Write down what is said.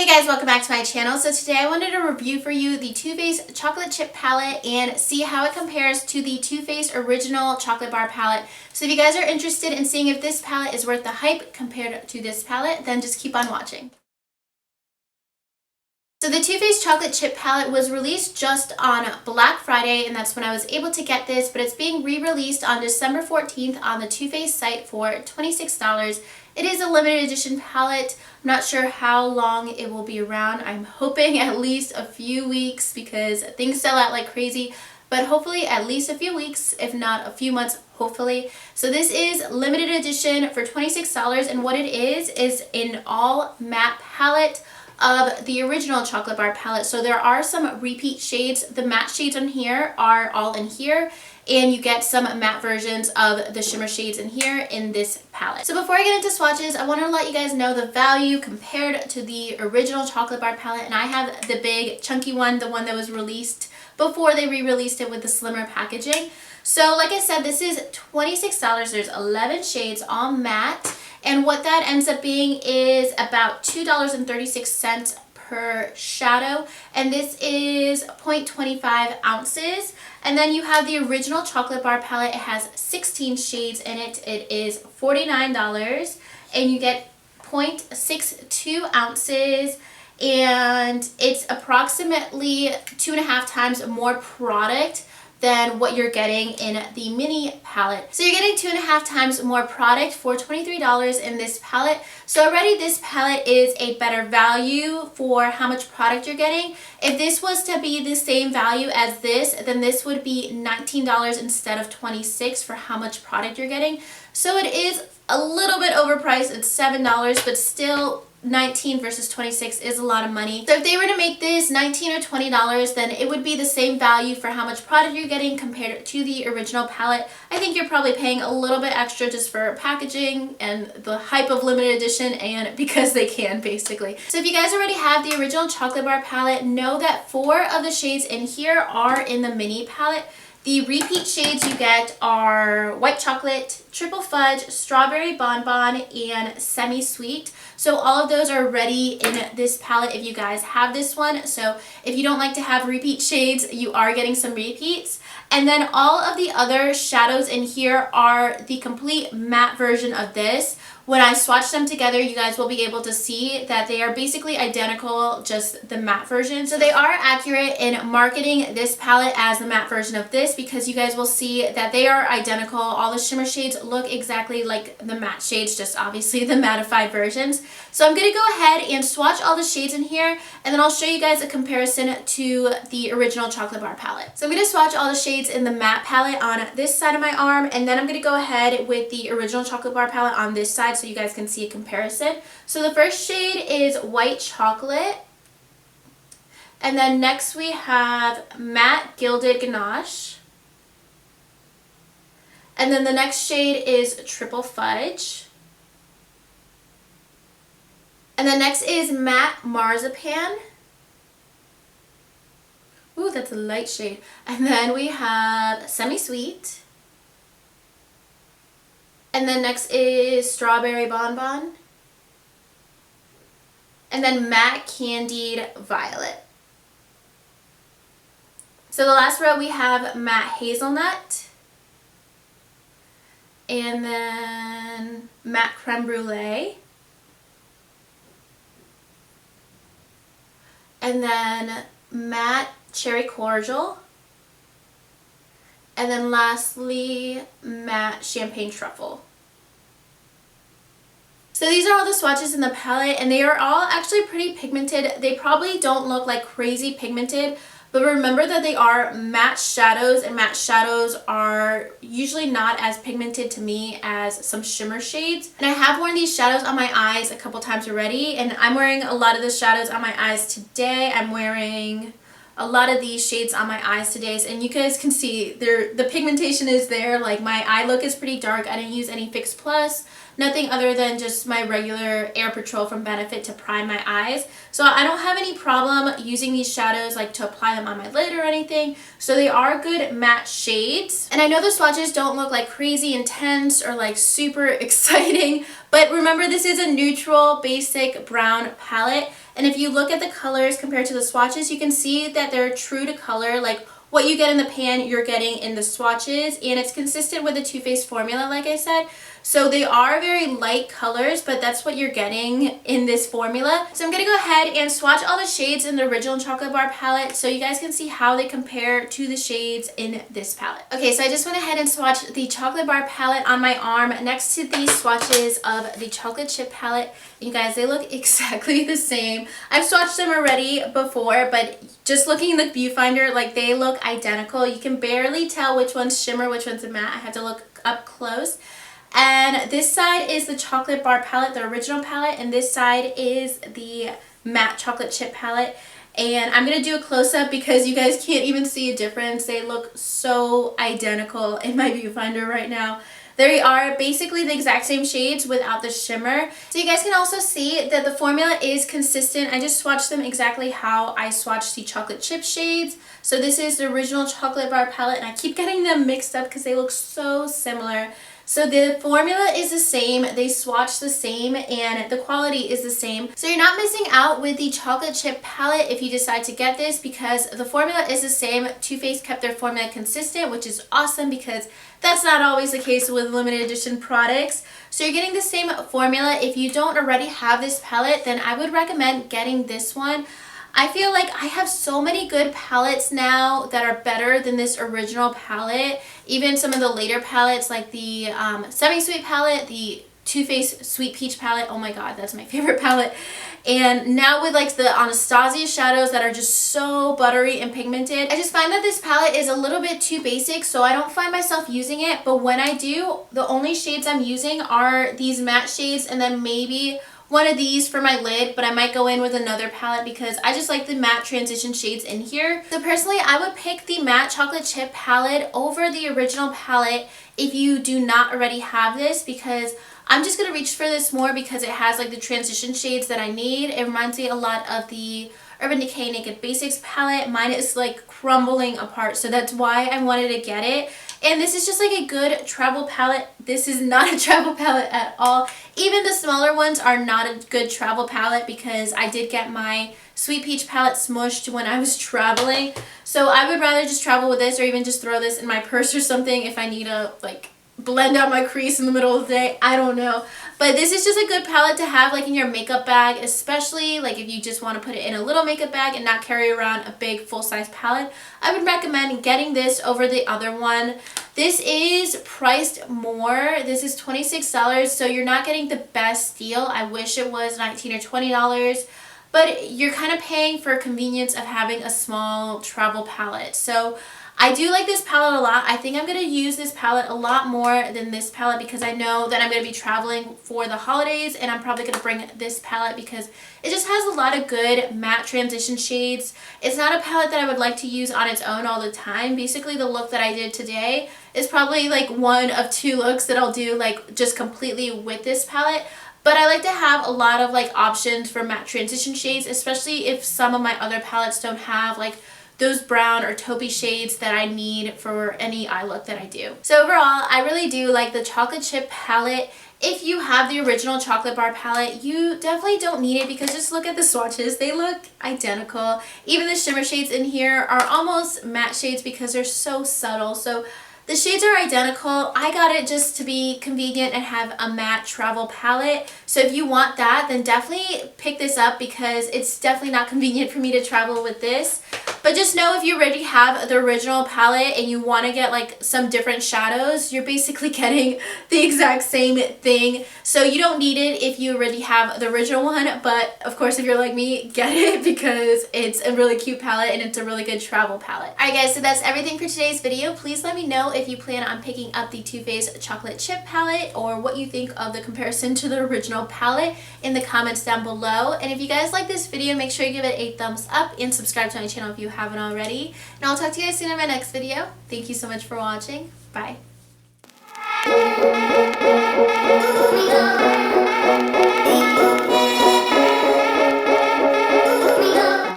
guys, welcome back to my channel. So today I wanted to review for you the Too Faced Chocolate Chip Palette and see how it compares to the Too Faced Original Chocolate Bar Palette. So if you guys are interested in seeing if this palette is worth the hype compared to this palette, then just keep on watching. So the Too Faced Chocolate Chip Palette was released just on Black Friday, and that's when I was able to get this, but it's being re-released on December 14th on the Too Faced site for $26. It is a limited edition palette. I'm not sure how long it will be around. I'm hoping at least a few weeks because things sell out like crazy, but hopefully at least a few weeks, if not a few months, hopefully. So this is limited edition for $26, and what it is an all matte palette of the original chocolate bar palette. So there are some repeat shades. The matte shades on here are all in here, and you get some matte versions of the shimmer shades in here in this palette. So before I get into swatches, I want to let you guys know the value compared to the original chocolate bar palette, and I have the big chunky one, the one that was released before they re-released it with the slimmer packaging. So like I said, this is $26. There's 11 shades, all matte. And what that ends up being is about $2.36 per shadow. And this is 0.25 ounces. And then you have the original chocolate bar palette. It has 16 shades in it. It is $49. And you get 0.62 ounces. And it's approximately 2.5 times more product than what you're getting in the mini palette. So you're getting 2.5 times more product for $23 in this palette. So already this palette is a better value for how much product you're getting. If this was to be the same value as this, then this would be $19 instead of $26 for how much product you're getting. So it is a little bit overpriced. It's $7, but still $19 versus $26 is a lot of money. So if they were to make this $19 or $20, then it would be the same value for how much product you're getting compared to the original palette. I think you're probably paying a little bit extra just for packaging and the hype of limited edition and because they can, basically. So if you guys already have the original chocolate bar palette, know that 4 of the shades in here are in the mini palette. The repeat shades you get are white chocolate, triple fudge, strawberry bonbon, and semi-sweet. So all of those are already in this palette if you guys have this one. So if you don't like to have repeat shades, you are getting some repeats. And then all of the other shadows in here are the complete matte version of this. When I swatch them together, you guys will be able to see that they are basically identical, just the matte version. So they are accurate in marketing this palette as the matte version of this because you guys will see that they are identical. All the shimmer shades look exactly like the matte shades, just obviously the mattified versions. So I'm going to go ahead and swatch all the shades in here, and then I'll show you guys a comparison to the original chocolate bar palette. So I'm going to swatch all the shades in the matte palette on this side of my arm, and then I'm going to go ahead with the original chocolate bar palette on this side so you guys can see a comparison. So the first shade is white chocolate, and then next we have matte gilded ganache, and then the next shade is triple fudge, and then next is matte marzipan. Ooh, that's a light shade. And then we have semi-sweet. And then next is strawberry bonbon. And then matte candied violet. So the last row we have matte hazelnut. And then matte creme brulee. And then matte cherry cordial. And then lastly, matte champagne truffle. So these are all the swatches in the palette, and they are all actually pretty pigmented. They probably don't look like crazy pigmented, but remember that they are matte shadows, and matte shadows are usually not as pigmented to me as some shimmer shades. And I have worn these shadows on my eyes a couple times already, and I'm wearing a lot of the shadows on my eyes today. I'm wearing a lot of these shades on my eyes today, and you guys can see the pigmentation is there. Like, my eye look is pretty dark. I didn't use any Fix Plus. nothing other than just my regular Air Patrol from Benefit to prime my eyes. So I don't have any problem using these shadows like to apply them on my lid or anything. So they are good matte shades. And I know the swatches don't look like crazy intense or like super exciting, but remember this is a neutral basic brown palette. And if you look at the colors compared to the swatches, you can see that they're true to color. Like what you get in the pan, you're getting in the swatches, and it's consistent with the Too Faced formula, like I said. So they are very light colors, but that's what you're getting in this formula. So I'm going to go ahead and swatch all the shades in the original Chocolate Bar palette so you guys can see how they compare to the shades in this palette. Okay, so I just went ahead and swatched the Chocolate Bar palette on my arm next to the swatches of the Chocolate Chip palette. You guys, they look exactly the same. I've swatched them already before, but just looking in the viewfinder, like they look identical. You can barely tell which one's shimmer, which one's a matte. I had to look up close. And this side is the Chocolate Bar palette, the original palette, and this side is the matte chocolate chip palette. And I'm going to do a close-up because you guys can't even see a difference. They look so identical in my viewfinder right now. They are basically the exact same shades without the shimmer. So you guys can also see that the formula is consistent. I just swatched them exactly how I swatched the chocolate chip shades. So this is the original Chocolate Bar palette, and I keep getting them mixed up because they look so similar. So the formula is the same, they swatch the same, and the quality is the same. So you're not missing out with the chocolate chip palette if you decide to get this because the formula is the same. Too Faced kept their formula consistent, which is awesome because that's not always the case with limited edition products. So you're getting the same formula. If you don't already have this palette, then I would recommend getting this one. I feel like I have so many good palettes now that are better than this original palette. Even some of the later palettes like the Semi-Sweet palette, the Too Faced Sweet Peach palette. Oh my god, that's my favorite palette. And now with like the Anastasia shadows that are just so buttery and pigmented, I just find that this palette is a little bit too basic, so I don't find myself using it. But when I do, the only shades I'm using are these matte shades and then maybe one of these for my lid, but I might go in with another palette because I just like the matte transition shades in here. So personally, I would pick the matte chocolate chip palette over the original palette if you do not already have this, because I'm just going to reach for this more because it has like the transition shades that I need. It reminds me a lot of the Urban Decay Naked Basics palette. Mine is like crumbling apart, so that's why I wanted to get it. And this is just like a good travel palette. This is not a travel palette at all. Even the smaller ones are not a good travel palette because I did get my Sweet Peach palette smushed when I was traveling. So I would rather just travel with this or even just throw this in my purse or something if I need to like blend out my crease in the middle of the day. I don't know. But this is just a good palette to have like in your makeup bag, especially like if you just want to put it in a little makeup bag and not carry around a big full-size palette. I would recommend getting this over the other one. This is priced more. This is $26, so you're not getting the best deal. I wish it was $19 or $20. But you're kind of paying for convenience of having a small travel palette. So I do like this palette a lot. I think I'm going to use this palette a lot more than this palette because I know that I'm going to be traveling for the holidays, and I'm probably going to bring this palette because it just has a lot of good matte transition shades. It's not a palette that I would like to use on its own all the time. Basically, the look that I did today is probably like one of two looks that I'll do like just completely with this palette. But I like to have a lot of like options for matte transition shades, especially if some of my other palettes don't have like those brown or taupey shades that I need for any eye look that I do. So overall, I really do like the chocolate chip palette. If you have the original Chocolate Bar palette, you definitely don't need it because just look at the swatches. They look identical. Even the shimmer shades in here are almost matte shades because they're so subtle. So the shades are identical. I got it just to be convenient and have a matte travel palette. So if you want that, then definitely pick this up because it's definitely not convenient for me to travel with this. But just know if you already have the original palette and you want to get like some different shadows, you're basically getting the exact same thing. So you don't need it if you already have the original one. But of course, if you're like me, get it because it's a really cute palette and it's a really good travel palette. Alright guys, so that's everything for today's video. Please let me know if you plan on picking up the Too Faced Chocolate Chip palette or what you think of the comparison to the original palette in the comments down below. And if you guys like this video, make sure you give it a thumbs up and subscribe to my channel if you haven't already. And I'll talk to you guys soon in my next video. Thank you so much for watching. Bye. moving on.